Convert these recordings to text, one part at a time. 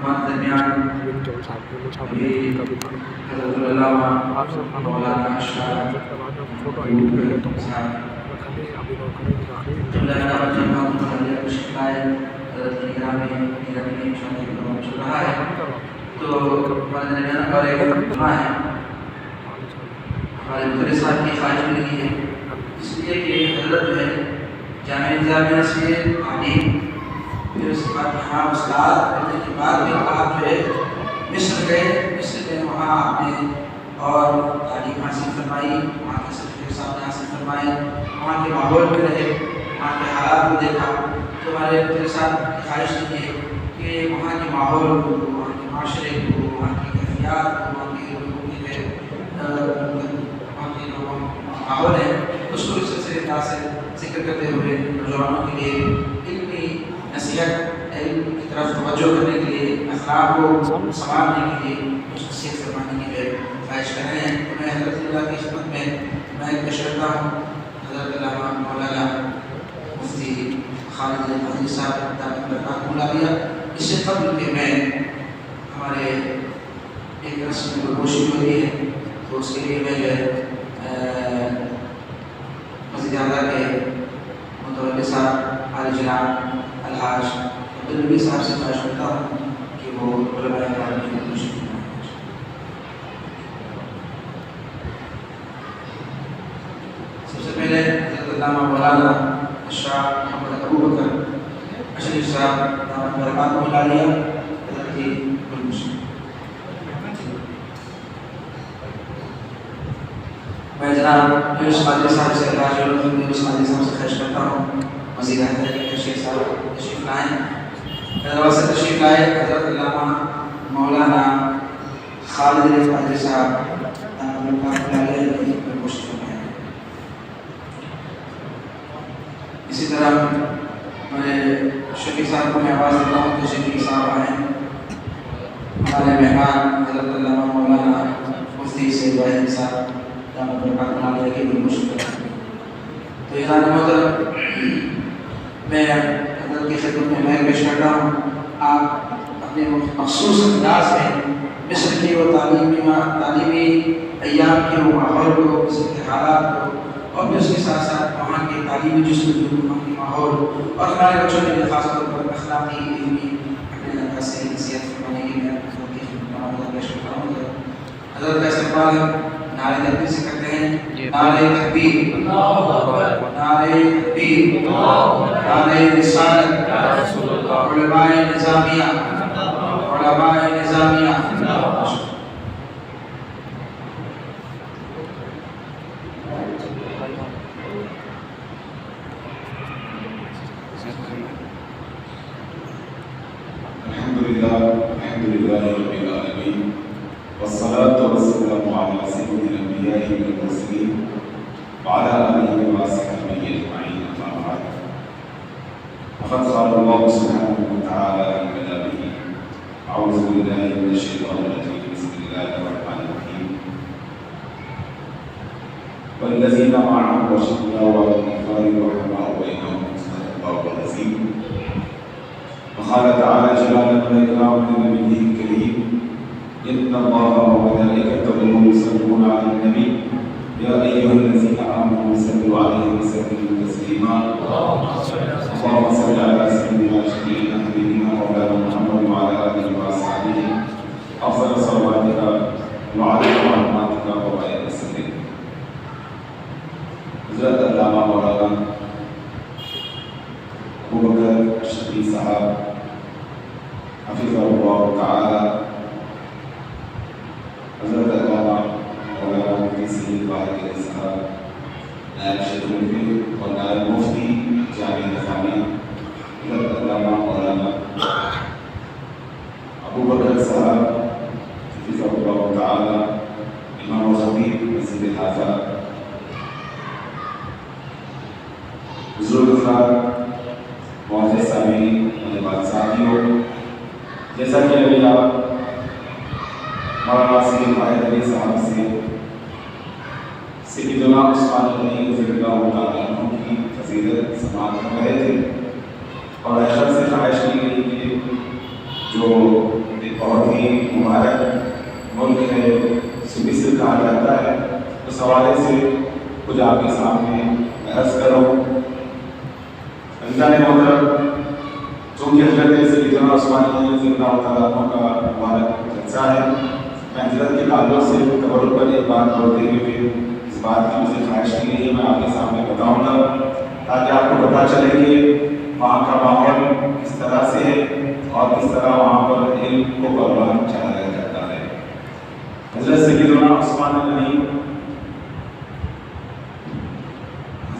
ہمارے درمیان ابھی حضرت علامہ مولانا اشرف صاحب حضرت کی گرامی چل رہا ہے، تو ہمارے درمیان اور ایک دعا ہے ہمارے مدرس صاحب کی خواہش میں نہیں ہے، اس لیے کہ حضرت جو ہے جامعہ نظامیہ سے تعلیم، پھر اس کے بعد یہاں استاد کرنے کے بعد پھر آپ جو ہے مصر گئے، مصر میں وہاں آپ نے اور تعلیم حاصل فرمائی، وہاں کے سرٹیفکیٹ صاحب نے حاصل فرمائے، وہاں کے ماحول میں رہے، وہاں کے حالات کو دیکھا، تو ہمارے مدرس صاحب کی خواہش نہیں ہے کہ وہاں کے ماحول کو، وہاں کے معاشرے کو، وہاں کی کیفیات کو، وہاں کے لوگوں کی ماحول ہے اس کو اس سلسلے سے ذکر کرتے ہوئے نوجوانوں کے لیے علمی نصیحت، علم کی طرف توجہ کرنے کے لیے، اخلاق کو سنبھالنے کے لیے نصیحت فرمانے کی خواہش کر رہے ہیں۔ تو میں حضرت اللہ کی خدمت میں پیش کرتا ہوں حضرت علامہ مولانا مفتی خالد القادری صاحب دامت برکاتہ العالیہ۔ اس سے قبل کہ میں ہمارے ایک رسم گوشی ہوئی ہے تو اس کے لیے میں مسجد اعلیٰ کے متولی صاحب عالی جناب الحاج عبدالنبی صاحب سے خواہش کرتا ہوں کہ وہ علماء کرام کی گوشی فرمائیں۔ سب سے پہلے حضرت علامہ مولانا اشرف محمد ابو بکر اشرف صاحب دامت برکاتہ العالیہ حضرت کی گوشی۔ میں جناب یونس قادری صاحب سے یونس قادری صاحب سے خواہش کرتا ہوں مزید شیخ صاحب تشریف لائیں، حیدرآباد سے تشریف لائے حضرت علامہ مولانا خالد القادری صاحب اسی طرح میں شفیع صاحب کو میں آواز دیتا ہوں کہ شفیع صاحب آئیں۔ ہمارے مہمان حضرت علامہ مولانا مفتی سید ابراہیم صاحب دامت برکاتہ العالیہ کی گلگوشی کریں۔ تو اعلان محترم میں حضرت کی خدمت میں پیش کرتا ہوں، آپ اپنے مخصوص انداز میں مصر کی وہ تعلیمی ایام کے وہ ماحول کو، مصر کے حالات کو، اور بھی اس کے ساتھ ساتھ وہاں کے تعلیمی جستجو، وہاں کے ماحول اور ہمارے بچوں کے لیے خاص طور پر اخلاقی علمی اپنے طرح سے نصیحت فرمانے کی میں حضرت کی خدمت میں پیش کرتا ہوں۔ حضرت کا استقبال نعرہ تکبیر سے کرتے ہیں، نعرہ تکبیر، نعرہ تکبیر، نعرہ رسالت، علماء نظامیہ، علماء نظامیہ۔ الحمد لله رب العالمين والصلاة والسلام على سيد الأنبياء والمرسلين وعلى آله وصحبه أجمعين، أما بعد، فقد قال الله سبحانه وتعالى في كلامه: أعوذ بالله من الشيطان الرجيم، بسم الله الرحمن الرحيم: والذين معه أشداء على الكفار رحماء بينهم، صدق الله العظيم۔ وقال تعالى جلالا وإكراما لنبيه الكريم: إن الله وملائكته يصلون على النبي يا أيها الذين آمنوا صلوا عليه وسلموا تسليما اللهم صل على سيدنا شفيعنا حبيبنا مولانا محمد وعلى آله وأصحابه أفضل صلواتك وعلى رحماتك وبارك وسلم۔ حضرت علامہ مولانا ابو بکر شفیع صاحب حفظہ اللہ تعالی، حضرت علامہ مولانا مفتی سید ابراہیم صاحب نائب شیخ المفتی اور نائب مفتی جامعہ نظامیہ، حضرت علامہ مولانا ابو بکر صاحب حفظہ اللہ تعالی امام و خطیب مسجد حاضہ، بزرگ افراد، معزز سامعین، طلباء ساتھیوں، جیسا کہ ابھی آپ مولانا سید واحد علی صاحب سے سیدنا عثمان غنی رضی اللہ تعالیٰ عنہ کی فضیلت سماعت کر رہے تھے، اور اشرف سے خواہش کی گئی کہ جو ایک بہت ہی مبارک ملک ہے، مصر کہا جاتا ہے، اس حوالے سے کچھ آپ کے سامنے عرض کروں۔ اللہ نے محترم، چونکہ حضرت سیدنا عثمان غنی رضی اللہ تعالیٰ عنہ کا مبارک جلسہ ہے، میں حضرت کے تعلق سے تبرک پر ایک بات بولتے ہوئے اس بات کی مجھے خواہش کی گئی ہے، میں آپ کے سامنے بتاؤں گا تاکہ آپ کو پتہ چلے کہ وہاں کا ماحول کس طرح سے ہے اور کس طرح وہاں پر علم کو پروان چڑھایا جاتا ہے۔ حضرت سیدنا عثمان غنی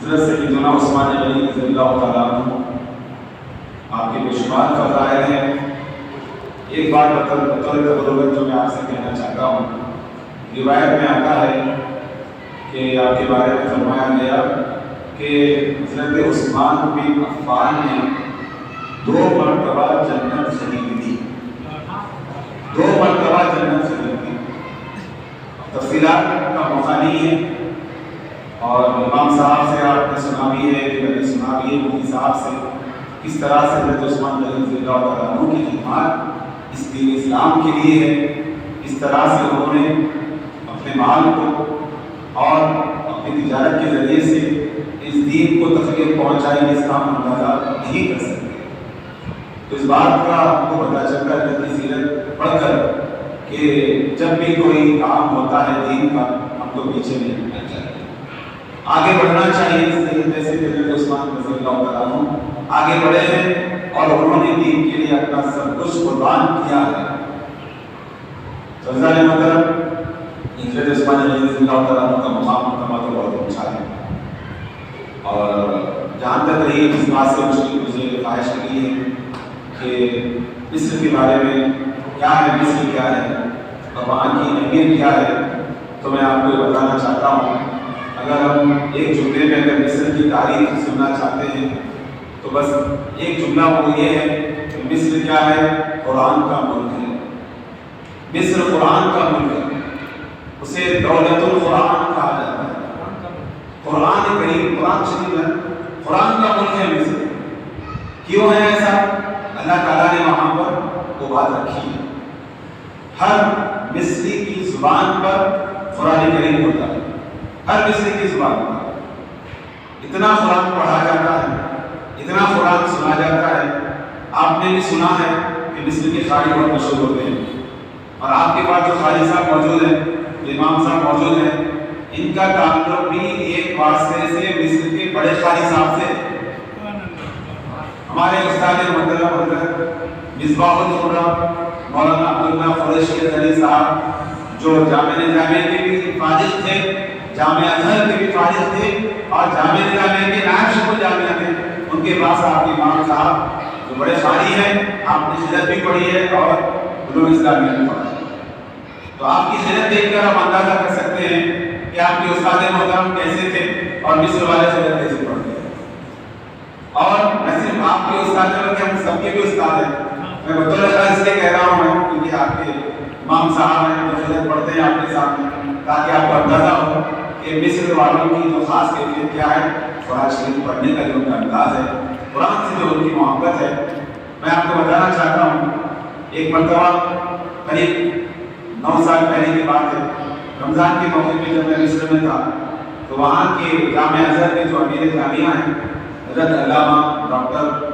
رضی اللہ تعالیٰ عنہ آپ کے بے شمار فضائل ہیں۔ ایک بات بطور تبرک جو میں آپ سے کہنا چاہتا ہوں، روایت میں آتا ہے کہ آپ کے بارے میں فرمایا گیا کہ حضرت عثمان بن عفان نے 2 مرتبہ جنت خرید دی، 2 مرتبہ جنت خرید دی۔ تفصیلات کا موقع نہیں ہے، اور امام صاحب سے آپ نے سنا بھی ہے، کہ میں نے سنا بھی ہے مفتی صاحب سے، کس طرح سے حضرت عثمان غنی رضی اللہ تعالیٰ عنہ کی خدمات اس دین اسلام کے لیے ہے، اس طرح سے انہوں نے اپنے مال کو اور اپنی تجارت کے ذریعے سے اس دین کو تفریح پہنچائی، اس کا ہم اندازہ نہیں کر سکتے۔ تو اس بات کا ہم کو پتہ چلتا ہے حضرت کی سیرت پڑھ کر کہ جب بھی کوئی کام ہوتا ہے دین کا، ہم کو پیچھے نہیں ہٹنا چاہیے، آگے بڑھنا چاہیے۔ جیسے کہ حضرت عثمان رضی اللہ تعالیٰ عنہ آگے بڑھے ہیں اور انہوں نے دین کے لیے اپنا سب کچھ قربان کیا ہے۔ تو عزیزان محترم، حضرت عثمان غنی رضی اللہ تعالیٰ عنہ کا مقام مرتبہ تو بہت اونچا ہے، اور جہاں تک رہی اس بات سے مجھے خواہش کی ہے کہ مصر کے بارے میں کیا ہے، مصر کیا ہے اور وہاں کی اہمیت کیا ہے، تو میں آپ کو یہ بتانا چاہتا ہوں۔ اگر ہم ایک جملے میں اگر مصر کی تاریخ سننا چاہتے ہیں تو بس ایک جملہ وہ یہ ہے کہ مصر کیا ہے؟ قرآن کا ملک ہے۔ مصر قرآن کا ملک ہے، اسے دولت القرآن کہا جاتا ہے۔ قرآن کریم، قرآن شریف ہے، قرآن کا ملک ہے مصر۔ کیوں ہے ایسا؟ اللہ تعالیٰ نے وہاں پر وہ بات رکھی ہے، ہر مصری کی زبان پر قرآن کریم ہوتا ہے، ہر مصری کی زبان پر۔ اتنا قرآن پڑھا جاتا ہے، اتنا قرآن سنا جاتا ہے۔ آپ نے بھی سنا ہے کہ مصر کے قاری بہت مشہور ہوتے ہیں، اور آپ کے پاس جو قاری صاحب موجود ہیں، امام صاحب موجود ہیں، ان کا تعلق بھی ایک واسطے سے مصر کے بڑے قاری صاحب سے۔ ہمارے استاد محترم حضرت مصباح الخرم مولانا عبداللہ قریشی علی صاحب، جو جامعہ نظامیہ کے بھی فارغ تھے، جامعہ ازہر کے بھی فارغ تھے، اور جامعہ نظامیہ کے نائب شکل جامعہ تھے، ان کے پاس آپ کے امام صاحب جو بڑے قاری ہیں، آپ نے سیرت بھی پڑھی ہے اور علوم اسلامیہ بھی پڑھا ہے۔ تو آپ کی سیرت دیکھ کر ہم اندازہ کر سکتے ہیں کہ آپ کے استاد محترم کیسے تھے اور مصر والے سیرت کیسے پڑھتے ہیں۔ اور نہ صرف آپ کے استاد بلکہ ہم سب کے بھی استاد ہیں۔ میں بطور خاص اس لیے کہہ رہا ہوں میں کیونکہ آپ کے امام صاحب ہیں جو سیرت پڑھتے ہیں آپ کے سامنے، تاکہ آپ کو اندازہ ہو کہ مصر والوں کی جو خاص کیفیت کیا ہے، قرآن شریف پڑھنے کا جو ان کا انداز ہے، قرآن سے جو ان کی محبت ہے۔ میں آپ کو بتانا چاہتا ہوں، ایک مرتبہ قریب 9 سال پہلے کی بات ہے، رمضان کے موقع پہ جب میں مصر میں تھا تو وہاں کے جامعہ ازہر کے جو امیر جامعہ ہیں حضرت علامہ ڈاکٹر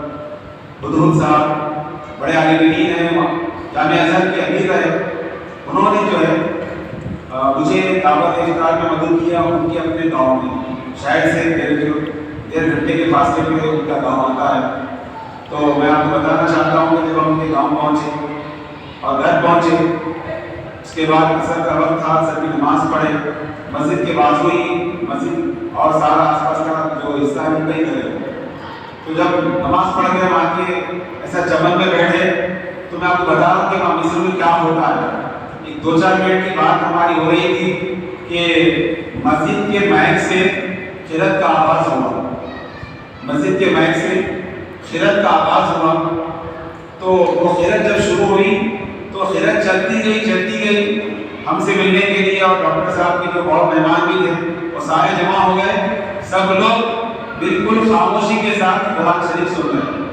بدرود صاحب، بڑے عالم دین ہیں، جامعہ ازہر کے امیر رہے، انہوں نے جو ہے مجھے دعوت افطار میں مدعو کیا ان کے اپنے گاؤں میں، شاید سے 1.5 گھنٹے کے فاصلے پہ ان کا گاؤں آتا ہے۔ تو میں آپ کو بتانا چاہتا ہوں کہ جب ہم ان کے گاؤں پہنچے اور گھر پہنچے، اس کے بعد عصر کا وقت تھا، عصر کی نماز پڑھے، مسجد کے بازو ہی مسجد اور سارا آس پاس کا جو حصہ ہے ان کا ہی گھر ہے۔ تو جب نماز پڑھ کے ہم آ کے ایسا چمن میں بیٹھے تو میں آپ کو بتا رہا ہوں کہ وہاں مصر میں کیا ہوتا ہے۔ ایک 2-4 منٹ کی بات ہماری ہو رہی تھی کہ مسجد کے مائک سے قرأت کا آغاز ہوا، مسجد کے مائک سے قرأت کا آغاز ہوا، تو وہ قرأت جب شروع ہوئی تو قرأت چلتی گئی ہم سے ملنے کے لیے، اور ڈاکٹر صاحب کے جو بہت مہمان بھی تھے وہ سارے جمع ہو گئے، سب لوگ بالکل خاموشی کے ساتھ قرآن شریف سن رہے ہیں۔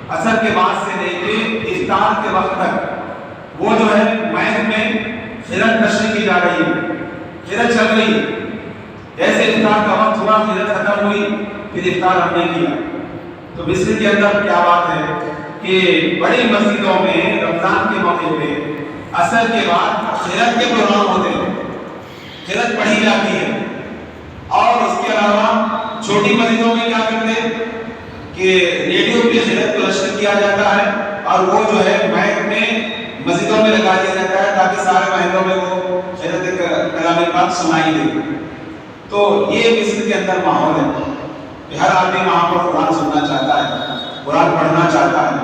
عصر کے بعد سے لے کے افطار کے وقت تک وہ جو ہے مائک میں خیرت نشر کی جا رہی ہے، خیرت چل رہی ہے. جیسے افطار کا وقت ہوا، خیرت ختم ہوئی، پھر افطار ہم نے کیا. تو مصر کے اندر کیا بات ہے کہ بڑی مسجدوں میں رمضان کے موقع پہ عصر کے بعد خیرت کے پروگرام ہوتے ہیں، خیرت پڑھی جاتی ہے. اور اس کے علاوہ چھوٹی مسجدوں میں کیا کرتے ہیں کہ ریڈیو پہ خیرت کو نشر کیا جاتا ہے اور وہ جو ہے مائک میں مسجدوں میں لگا دیا جاتا ہے تاکہ سارے محلوں میں وہ خیرت کلام پاک سنائی دے. تو یہ مصر کے اندر ماحول ہے کہ ہر آدمی وہاں پر قرآن سننا چاہتا ہے، قرآن پڑھنا چاہتا ہے.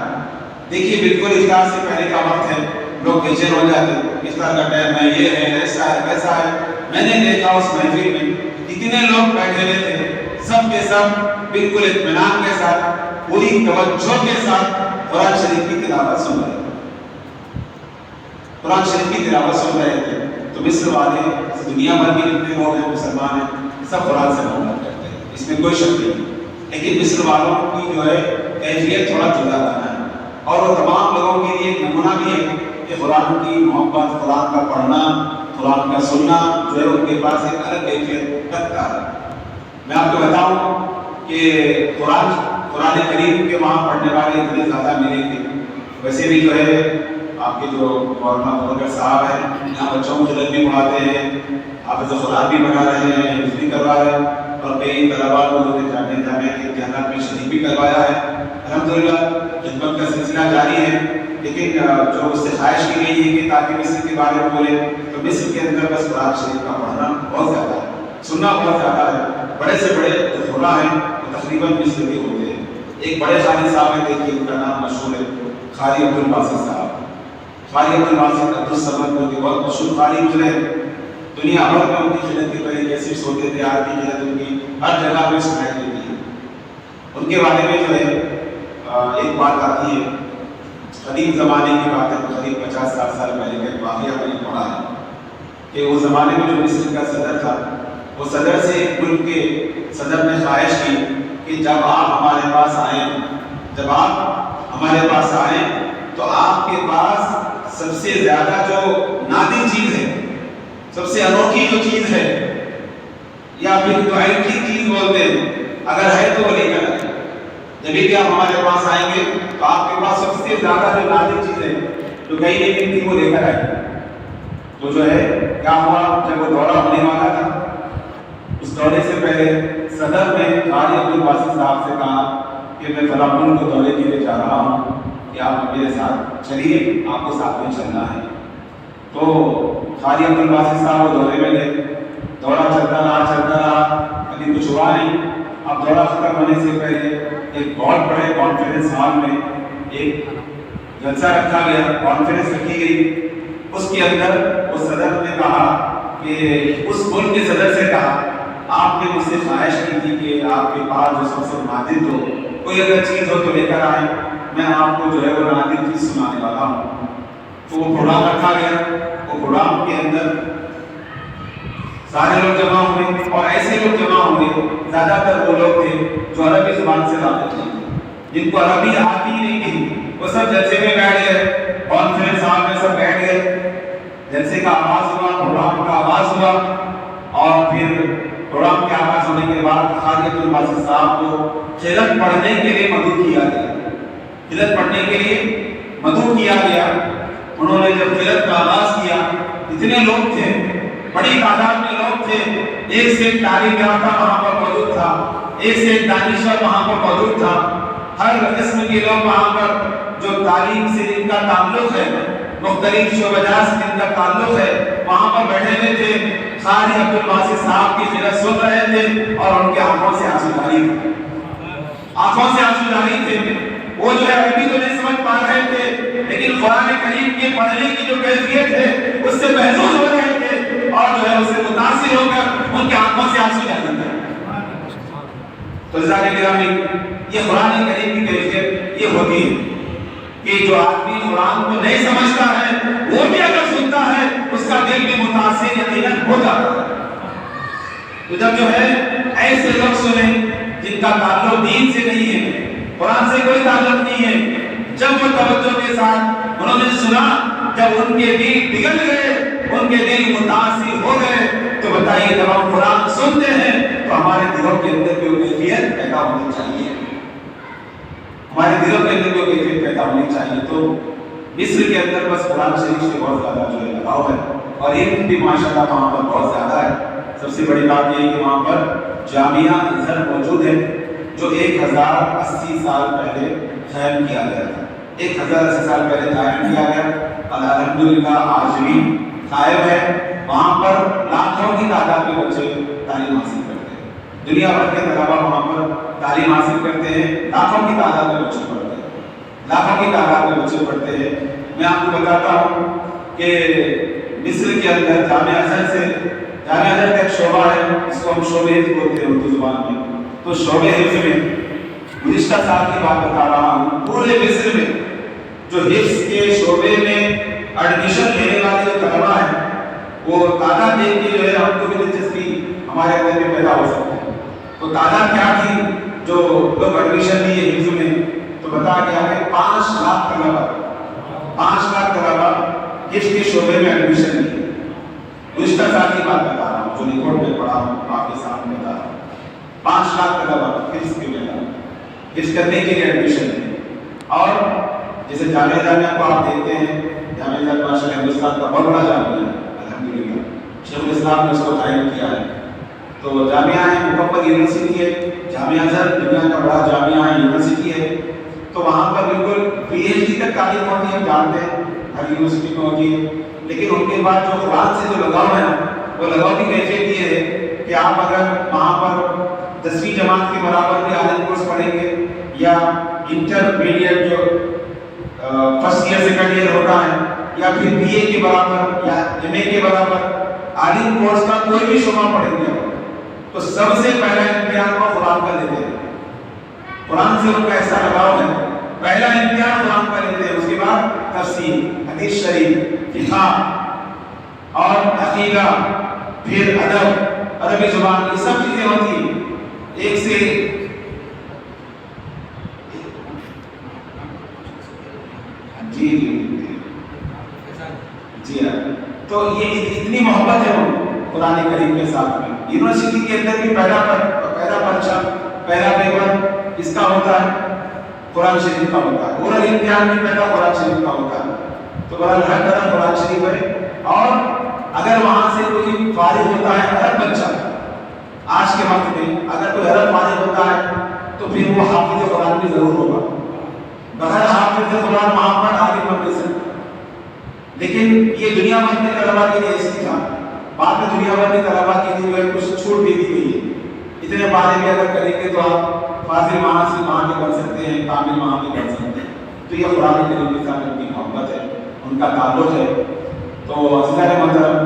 دیکھیے بالکل افطار سے پہلے کا وقت ہے، لوگ بے چین ہو جاتے ہیں، افطار کا ٹائم ہے، یہ ہے، ایسا ہے، ویسا ہے. میں نے دیکھا اس محفل میں اتنے لوگ بیٹھے ہوئے تھے، سب کے سب بالکل اطمینان کے ساتھ، پوری توجہ کے ساتھ قرآن شریف کی تلاوت سن رہے تھے، قرآن شریف کی تلاوت سن رہے تھے. تو مصر والے دنیا بھر کے جتنے لوگ ہیں مسلمان ہیں سب قرآن سے محبت کرتے ہیں، اس میں کوئی شک نہیں. لیکن مصر والوں کی جو ہے کیفیت تھوڑا جدا ہے اور وہ تمام لوگوں کے لیے ایک نمونہ بھی ہے کہ قرآن کی محبت، قرآن کا پڑھنا، قرآن کا سننا جو ہے ان کے پاس ایک الگ کیفیت رکھتا ہے. میں آپ کو بتاؤں کہ قرآن کریم کے وہاں پڑھنے والے اتنے زیادہ ملیں گے. ویسے بھی جو ہے آپ کے جو مولانا مبارک صاحب ہیں یہاں بچوں کو خدمت بھی پڑھاتے ہیں، حافظ قرآن بھی پڑھا رہے ہیں، حفظ بھی کروا رہے ہیں اور کئی طلباء کو انہوں نے جامعہ کے امتحانات میں شریک بھی کروایا ہے. الحمدللہ خدمت کا سلسلہ جاری ہے. لیکن جو اس سے خواہش کی گئی ہے کہ تاکہ مصر کے بارے میں بولے تو مصر کے اندر بس قرآن شریف کا پڑھنا بہت زیادہ ہے، سننا بہت زیادہ ہے. بڑے سے بڑے جو خلا ہیں وہ تقریباً مصر کے ہوتے ہیں. ایک بڑے قاری صاحب ہیں، دیکھیے ان کا نام مشہور ہے، قاری عبدالباسط صاحب. قاری عبدالباسط عبدالصمد جو کہ بہت مشہور قاری گزرے ہیں. دنیا بھر میں ان کی خدمت کے پہلے کیسے سوتے تھے، آپ کی خدمت ان کی ہر جگہ میں سنائی دیتی ہے. ان کے بارے میں جو ہے ایک بات آتی ہے، قدیم زمانے کی بات ہے، قریب 50-60 سال پہلے کا واقعہ میں نے پڑھا ہے کہ اس زمانے میں جو مصر کا صدر تھا وہ صدر سے ملک کے صدر نے خواہش کی کہ جب آپ ہمارے پاس آئیں تو آپ کے پاس سب سے زیادہ جو نادر چیز ہے، سب سے انوکھی جو چیز ہے یا پھر جو اینٹی چیز بولتے ہیں اگر ہے تو وہ لے کر آئیں. جب بھی آپ ہمارے پاس آئیں گے تو آپ کے پاس سب سے زیادہ جو نادر چیز ہے جو کہیں نہیں ملتی وہ لے کر آئیں. تو جو ہے کیا ہوا، جب وہ دورہ ہونے والا تھا اس دورے سے پہلے صدر نے قاری عبدالباسط صاحب سے کہا کہ میں فلاں ملک کو دورے کے لیے جا رہا ہوں کہ آپ میرے ساتھ چلیے، آپ کو ساتھ میں چلنا ہے. تو قاری عبدالباسط صاحب وہ دورے میں گئے. دورہ چلتا رہا، ابھی کچھ ہوا نہیں. اب دورہ ختم ہونے سے پہلے ایک بہت بڑے کانفرنس ہال میں ایک جلسہ رکھا گیا، کانفرنس رکھی گئی. اس کے اندر وہ صدر نے کہا کہ اس ملک کے صدر سے کہا آپ نے مجھ سے خواہش کی تھی کہ آپ کے پاس جو سب سے نادر ہو، کوئی اگر چیز ہو تو لے کر آئیں، میں آپ کو جو ہے وہ نادر چیز سنانے والا ہوں. تو وہ پروگرام رکھا گیا. وہ پروگرام کے اندر سارے لوگ جمع ہوئے اور ایسے لوگ جمع ہوئے، زیادہ تر وہ لوگ تھے جو عربی زبان سے واقف تھے، جن کو عربی آتی ہی نہیں تھی. وہ سب جلسے میں بیٹھ گئے، کانفرنس ہال میں سب بیٹھ گئے. جلسے کا آغاز ہوا، پروگرام کا آغاز ہوا اور پھر پروگرام کے آغاز ہونے کے بعد قاری عبدالباسط صاحب کو خیرت پڑھنے کے لیے مدعو کیا گیا. خیرت پڑھنے کے لیے مدعو کیا گیا. انہوں نے جب خیرت کا آغاز کیا، اتنے لوگ تھے، بڑی تعداد میں لوگ تھے، ایک سے ایک تعلیم یافتہ وہاں پر موجود تھا، ایک سے ایک دانشور وہاں پر موجود تھا. ہر قسم کے لوگ وہاں پر جو تعلیم سے جن کا تعلق ہے، مختلف شعبہ سے جن کا تعلق ہے، وہاں پر بیٹھے ہوئے تھے. قاری عبدالباسط صاحب کی خیرت سن رہے تھے اور ان کے آنکھوں سے آنسو جاری تھے، آنکھوں سے آنسو جاری تھے. وہ جو ہے عربی تو نہیں سمجھ پا رہے تھے، لیکن قرآن کریم کے پڑھنے کی جو کیفیت ہے اس سے محظوظ ہو رہے تھے اور جو ہے اس سے متاثر ہو کر ان کے آنکھوں سے آنسو جاری تھے. تو عزیزان گرامی، یہ قرآن کریم کی کیفیت یہ ہوتی ہے کہ جو آدمی قرآن کو نہیں سمجھتا ہے وہ بھی اگر سنتا ہے اس کا دل بھی متاثر یقیناً ہو جاتا ہے. تو جب جو ہے ایسے لوگ سنیں جن کا تعلق دین سے نہیں ہے، قرآن سے کوئی تعلق نہیں ہے، جب وہ توجہ کے ساتھ انہوں نے سنا، جب ان کے دل پگھل گئے، ان کے دل متاثر ہو گئے، تو بتائیے جب ہم قرآن سنتے ہیں تو ہمارے دلوں کے اندر بھی وہ کیفیت پیدا ہونی چاہیے، ہمارے دلوں کے اندر بھی وہ کیفیت پیدا ہونی چاہیے۔ تو مصر کے اندر بس قرآن شریف سے بہت زیادہ جو ہے لگاؤ ہے، اور علم بھی ماشاءاللہ وہاں پر بہت زیادہ ہے۔ سب سے بڑی بات یہ ہے کہ وہاں پر جامعہ ازہر موجود ہے، جو 1080 سال پہلے قائم کیا گیا تھا، 1080 سال پہلے قائم کیا گیا، الحمدللہ آج بھی قائم ہے۔ وہاں پر لاکھوں کی تعداد میں بچے تعلیم حاصل کرتے ہیں، دنیا بھر کے طلباء وہاں پر تعلیم حاصل کرتے ہیں، لاکھوں کی تعداد میں بچے پڑھتے ہیں، لاکھوں کی تعداد میں بچے پڑھتے ہیں۔ میں آپ کو بتاتا ہوں کہ مصر کے اندر جامعہ ازہر سے، جامعہ ازہر کا ایک شعبہ ہے، اس کو ہم شعبہ حفظ بولتے ہیں اردو زبان میں، تو شعبہ حفظ میں گزشتہ سال کی بات بتا رہا ہوں، پورے مصر میں جو حفظ کے شعبے میں ایڈمیشن لینے والے جو طلباء ہیں، وہ تعداد دیکھ کے جو ہے ہم کو بھی دلچسپی ہمارے اندر میں پیدا ہو سکتی ہے۔ تو تعداد کیا تھی جو لوگ ایڈمیشن لیے حفظ میں، تو بتا گیا کہ 5 لاکھ طلباء، 5 لاکھ طلباء حفظ کے شعبے میں ایڈمیشن لیے۔ گزشتہ سال کی بات بتا رہا ہوں، جو ریکارڈ میں پڑھا ہوں آپ کے سامنے بتا رہا ہوں، 5 لاکھ طلباء حفظ کے میدان حفظ کرنے کے لیے ایڈمیشن لیے۔ اور جیسے جامعہ کو آپ دیکھتے ہیں، جامعہ ماشاءاللہ ہندوستان کا بہت بڑا جامعہ ہے، الحمدللہ شیخ الاسلام نے اس کو قائم کیا ہے۔ تو جامعہ ہے، مکمل یونیورسٹی ہے، جامعہ ازہر دنیا کا بڑا جامعہ ہے، یونیورسٹی ہے۔ تو وہاں پر بالکل پی ایچ ڈی تک تعلیم ہوتی ہے، ہم جانتے ہیں ہر یونیورسٹی میں ہوتی ہے، لیکن ان کے بعد جو قرآن سے جو لگاؤ ہے نا، وہ لگاؤ کی کیفیت یہ ہے کہ آپ اگر وہاں پر 10ویں جماعت کے برابر بھی عالم کورس پڑھیں گے، یا انٹرمیڈیٹ جو فرسٹ ایئر سیکنڈ ایئر ہوتا ہے، یا پھر بی اے کے برابر یا ایم اے کے برابر عالم کورس کا کوئی بھی شعبہ پڑھیں گے، تو سب سے پہلا امتحان وہ قرآن کا لیتے ہیں، قرآن سے ان کا ایسا لگاؤ ہے، پہلا امتحان قرآن کا لیتے ہیں، اس کے بعد تفسیر، حدیث شریف، فقہ اور عقیدہ، پھر ادب، عربی زبان، یہ سب چیزیں ہوتی ہیں ایک سے جی جی ہاں۔ تو یہ اتنی محبت ہے قرآن کریم کے ساتھ میں۔ یونیورسٹی کے اندر بھی پہلا پرچہ، پہلا پیپر اس کا ہوتا ہے، قرآن شریف کا ہوتا ہے، اور امتحان بھی پہلا قرآن شریف کا ہوتا ہے۔ تو بہرحال ہر طرح قرآن شریف ہے۔ اور اگر وہاں سے کوئی فارغ ہوتا ہے عرب بچہ، آج کے وقت میں اگر کوئی عرب فارغ ہوتا ہے تو پھر وہ حافظ قرآن بھی ضرور ہوگا، بغیر حافظ قرآن وہاں پر عالم بن نہیں سکتا۔ لیکن یہ دنیا بھر کے طلباء کے لیے ایسی تھا، بعد میں دنیا بھر کے طلباء کے لیے جو ہے کچھ چھوٹ بھی دی گئی ہے، اتنے پارے بھی اگر کریں گے تو آپ فاضل محاسن وہاں کے بن سکتے ہیں، کامل وہاں کے بن سکتے ہیں۔ تو یہ قرآن کریم کے ساتھ ان کی محبت ہے، ان کا تعلق ہے۔ تو عزیزان محترم،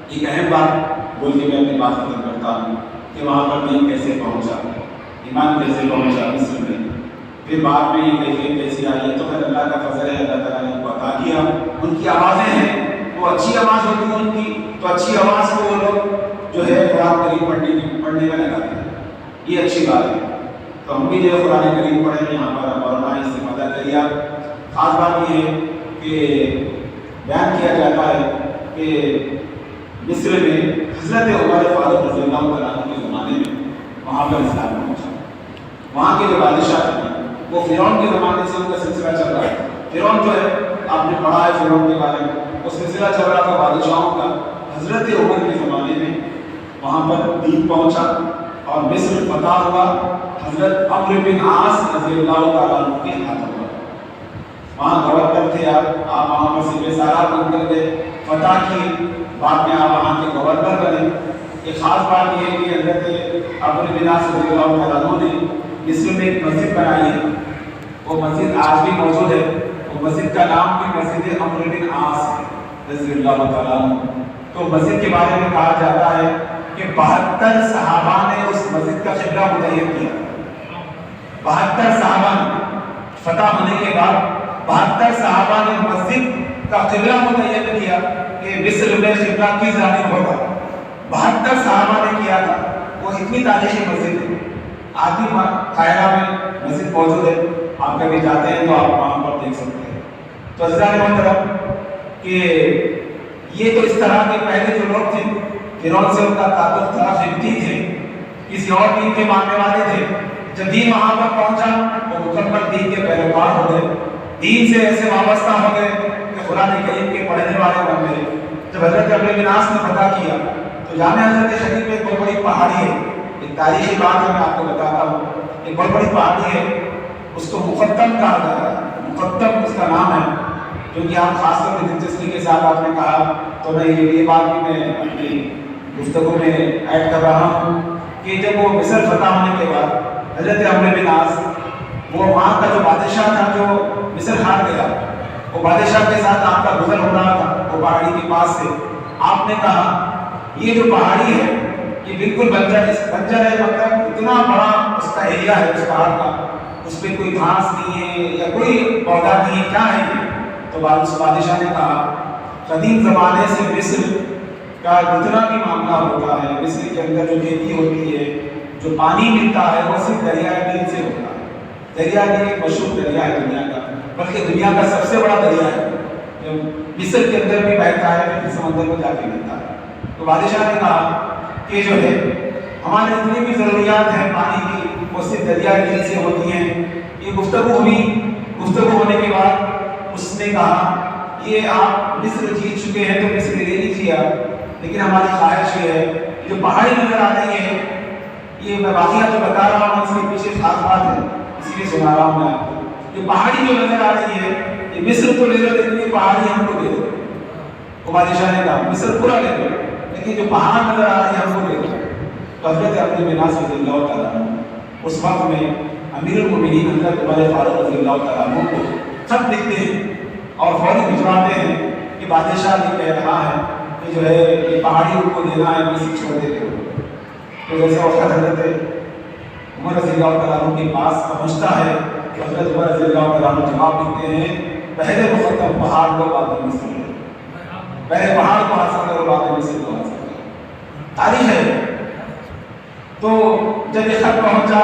ایک اہم بات بول کے میں اپنی بات ختم کرتا ہوں کہ وہاں پر دین کیسے پہنچا، ایمان کیسے پہنچا مصر میں، پھر بعد میں یہ کیفیت کیسی آئی ہے۔ تو پھر اللہ کا فضل ہے، اللہ تعالیٰ نے ان کو عطا کیا۔ ان کی آوازیں ہیں، وہ اچھی آواز ہوتی ہے ان کی، تو اچھی آواز کو وہ لوگ جو ہے قرآن کریم پڑھنے میں لگاتے ہیں، یہ اچھی بات ہے۔ تو ہم بھی جو ہے قرآن کریم پڑھیں، یہاں پر مولانا استفادہ کیا۔ خاص بات یہ ہے کہ بیان کیا جاتا ہے کہ مصر میں حضرت عمر فاروق رضی اللہ عنہ کے زمانے میں وہاں پر اسلام پہنچا۔ وہاں کے جو بادشاہ تھے وہ فرعون کے زمانے سے ان کا سلسلہ چل رہا ہے۔ فرعون جو ہے، آپ نے پڑھا ہے فرعون کے بارے میں، وہ سلسلہ چل رہا تھا بادشاہوں کا۔ حضرت عمر کے زمانے میں وہاں پر دین پہنچا اور مصر فتح ہوا، حضرت عمرو بن عاص رضی اللہ تعالیٰ عنہ کے ہاتھ ہوا۔ وہاں گورنر تھے آپ وہاں پر سپہ سالار بن کر گئے، فتح کی، بعد میں آپ وہاں کے گورنر بنے۔ ایک خاص بات یہ ہے کہ حضرت عمرو بن عاص رضی اللہ تعالیٰ عنہ نے مصر میں ایک مسجد بنائی ہے، وہ مسجد آج بھی موجود ہے، وہ مسجد کا نام بھی مسجد عمرو بن عاص ہے رضی اللہ تعالیٰ عنہ۔ تو مسجد کے بارے میں کہا جاتا ہے کہ 72 صحابہ نے اس مسجد کا قبلہ متعین کیا۔ 72 صحابہ نے فتح ہونے کے بعد 72 صحابہ نے مسجد کا قبلہ متعین کیا کہ مصر میں قبلہ کس جانب ہوگا۔ 72 صحابہ نے کیا تھا، وہ اتنی تاریخی مسجد ہے۔ آدھی قاہرہ میں مسجد موجود ہے، آپ کبھی جاتے ہیں تو آپ وہاں پر دیکھ سکتے ہیں۔ تو عزیزان محترم کہ یہ تو اس طرح کے پہلے جو لوگ تھے فرعون سے ان کا تعلق تھا، خبتی تھے، کسی اور دین کے ماننے والے تھے۔ جب دین وہاں پر پہنچا وہ مکمل دین کے پیروکار ہو گئے، دین سے ایسے وابستہ ہو گئے کہ قرآن کریم کے پڑھنے والے بن گئے۔ جب حضرت عمرو بن عاص نے فتح کیا تو جامع حضرت شریف میں ایک بہت بڑی پہاڑی ہے، ایک تاریخی بات ہے، میں آپ کو بتاتا ہوں، ایک بہت بڑی پہاڑی ہے، اس کو مقدم کہا جاتا ہے، مقدم اس کا نام ہے، کیونکہ آپ خاص طور پہ دلچسپی کے ساتھ آپ نے کہا تو میں یہ بات بھی میں اپنی گفتگو میں ایڈ کر رہا ہوں کہ جب وہ مصر فتح ہونے کے بعد حضرت عمرو بن عاص وہ وہاں کا جو بادشاہ تھا جو مصر ہار گیا، وہ بادشاہ کے ساتھ آپ کا گزر ہو رہا تھا وہ پہاڑی کے پاس سے، آپ نے کہا یہ جو پہاڑی ہے یہ بالکل بنجر ہے، مطلب اتنا بڑا اس کا ایریا ہے اس پہاڑ کا، اس پہ کوئی گھاس نہیں ہے یا کوئی پودا نہیں ہے، کیا ہے یہ؟ تو اس بادشاہ نے کہا قدیم زمانے سے مصر کا جتنا بھی معاملہ ہوتا ہے، مصر کے اندر جو کھیتی ہوتی ہے، جو پانی ملتا ہے وہ صرف دریائے نیل سے ہوتا ہے۔ دریائے نیل ایک مشہور دریا ہے دنیا کا، بلکہ دنیا کا سب سے بڑا دریا ہے، جو مصر کے اندر بھی بہتا ہے پھر سمندر میں جا کے ملتا ہے۔ تو بادشاہ نے کہا کہ جو ہے ہماری جتنی بھی ضروریات ہیں پانی کی وہ صرف دریائے نیل سے ہوتی ہیں۔ یہ گفتگو ہوئی، گفتگو ہونے کے بعد اس نے کہا یہ آپ مصر جیت چکے ہیں تو مصر لے لیجیے آپ، لیکن ہماری خواہش یہ ہے جو پہاڑی نظر آ رہی ہے، یہ میں واقعہ جو بتا رہا ہوں اس کے پیچھے خاص بات ہے اسی لیے سنا رہا ہوں میں آپ کو، جو پہاڑی جو نظر آ رہی ہے یہ مصر تو لے لو لیکن یہ پہاڑی ہم کو دے دو۔ وہ بادشاہ نے کہا مصر پورا لے لو لیکن جو پہاڑ نظر آ رہی ہے ہم کو دے دو۔ تو حضرت عمرو بن عاص رضی اللہ تعالیٰ عنہ اس وقت میں امیر المومنین حضرت عمر فاروق رضی اللہ تعالیٰ عنہ کو خط لکھتے ہیں اور فوری بھجواتے ہیں کہ بادشاہ یہ کہہ رہا ہے کہ جو ہے یہ پہاڑی ان کو دینا ہے، کسی چھوڑ دیتے ہو۔ تو جیسے وقت حضرت عمر رضی اللہ تعالیٰ عنہ کے پاس پہنچتا ہے کہ حضرت عمر رضی اللہ تعالیٰ عنہ جواب لکھتے ہیں پہلے مقدم پہاڑ کو بعد میں مصر لو، پہلے پہاڑ کو حاصل کرو بعد میں مصر کو حاصل کرو، تاریخ ہے۔ تو جب یہ خط پہنچا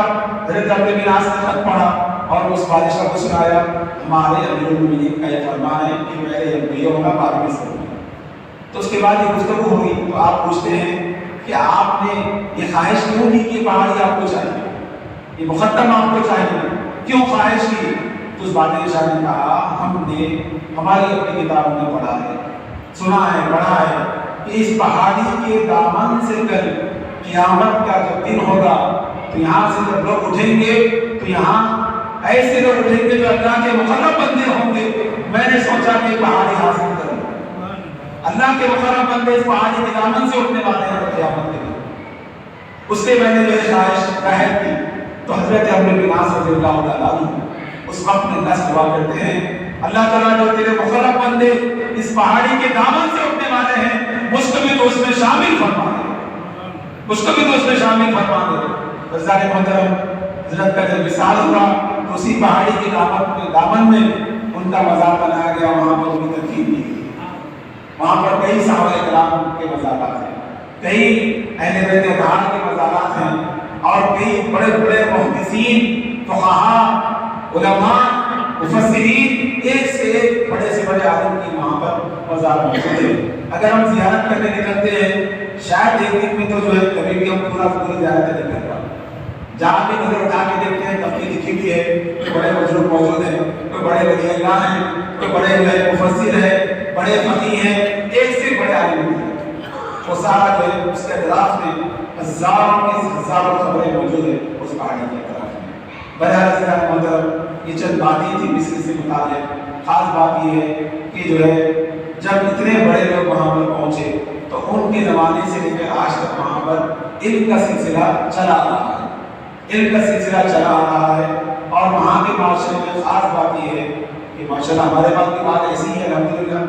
حضرت عمرو بن عاص نے خط پڑھا اور اس بادشاہ کو سنایا ہمارے امیر المومنین کا یہ فرمان ہے کہ پہلے یہ ہوگا بعد میں مصر ہوگا۔ تو اس کے بعد یہ گفتگو ہوئی تو آپ پوچھتے ہیں کہ آپ نے یہ خواہش کیوں کی کہ پہاڑی آپ کو چاہیے، یہ مقدم آپ کو چاہیے، کیوں خواہش کی؟ تو اس بادشاہ نے کہا ہم نے ہماری اپنی کتابوں میں پڑھا ہے، سنا ہے، پڑھا ہے کہ اس پہاڑی کے دامن سے کل قیامت کا جب دن ہوگا تو یہاں سے جب لوگ اٹھیں گے تو یہاں ایسے لوگ اٹھیں گے جو اللہ کے مقرب بندے ہوں گے۔ میں نے سوچا کہ پہاڑی حاصل کروں، اللہ کے مقرب بندے اس پہاڑی کے دامن سے اٹھنے والے ہیں قیامت کے دن، اس لیے میں نے جو خواہش ظاہر کی۔ تو حضرت عمرو بن عاص رضی اللہ تعالیٰ عنہ اس وقت میں دس دعا کرتے ہیں اللہ تعالیٰ جو تیرے مقرب بندے اس پہاڑی کے دامن سے اٹھنے والے ہیں مجھ کو بھی تو اس میں شامل فرما دے، مجھ کو بھی تو اس میں شامل فرما دے۔ عزیزان محترم حضرت کا جب وصال ہوا تو اسی پہاڑی کے دامن میں ان کا مزار بنایا گیا، وہاں پر ان کی تدفین کی گئی۔ وہاں پر کئی صحابہ کرام کے مزارات ہیں، کئی اہل بیت اطہار کے مزارات ہیں اور کئی بڑے بڑے محدثین، فقہاء، علماء، مفسرین، ایک سے ایک بڑے سے بڑے عالم کی وہاں پر مزار موجود ہے۔ اگر ہم زیارت کرنے نکلتے ہیں شاید ایک دن میں تو جو ہے کبھی بھی ہم پوری زیارت نہیں کر پاتے، جہاں بھی نظر اٹھا کے دیکھتے ہیں تفصیل لکھی ہوئی ہے، کوئی بڑے بزرگ موجود ہیں، کوئی بڑے ولی اللہ ہیں، کوئی بڑے مفسر ہیں، بڑے فقیہ ہیں، ایک سے بڑے عالم ہیں، وہ سارا جو ہے اس کے اطراف میں ہزاروں خبریں موجود ہیں اس پہاڑی کے اطراف میں۔ بہرحال محترم یہ چند باتیں تھی مصر سے متعلق۔ خاص بات یہ ہے کہ جو ہے جب اتنے بڑے لوگ وہاں پر پہنچے تو ان کے زمانے سے لے کر آج تک وہاں پر علم کا سلسلہ چلا آ رہا ہے، علم کا سلسلہ چلا آ رہا ہے۔ اور وہاں کے معاشرے میں خاص بات یہ ہے کہ ماشاءاللہ ہمارے پاس کی بات ایسی ہے الحمدللہ،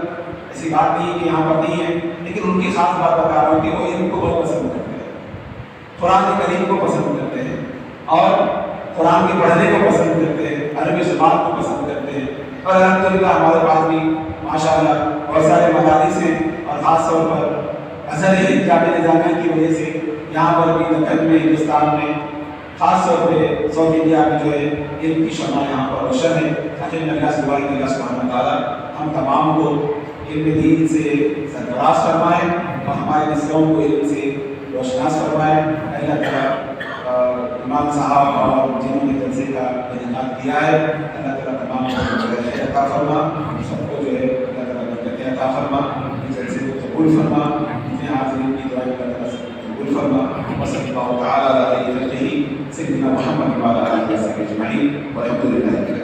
ایسی بات نہیں ہے کہ یہاں پر نہیں ہے، لیکن ان کی خاص بات بتا رہا ہوں کہ وہ علم کو بہت پسند کرتے ہیں، قرآن کریم کو پسند کرتے ہیں اور قرآن کے پڑھنے کو پسند کرتے ہیں، عربی زبان کو پسند کرتے ہیں۔ اور الحمدللہ ہمارے پاس بھی ماشاءاللہ بہت سارے مدارس ہیں اور خاص طور پر ازہر ہند جامعہ نظامیہ کی وجہ سے یہاں پر بھی دکن میں، ہندوستان میں خاص طور پہ ساؤتھ انڈیا میں جو ہے علم کی شمع یہاں پر روشن ہے. تاکہ اللہ سے دعا کہ اللہ سبحانہ تعالیٰ ہم تمام کو علم دین سے سرفراز فرمائے اور ہمارے نسلوں کو علم سے روشناس فرمائے. اللہ تعالیٰ امام صاحب اور جنہوں نے جلسے کا انعقاد کیا ہے اللہ تعالیٰ تمام کو خیر عطا فرما, سب کو جو ہے اللہ تعالیٰ برکتیں عطا فرما, اس جلسے کو قبول فرما, جتنے حاضرین کی دعائیں اللہ تعالیٰ سب کو قبول فرما. وصلی اللہ تعالیٰ علیہ وسلم سیدنا محمد وعلی آلہ وصحبہ اجمعین والحمد للہ.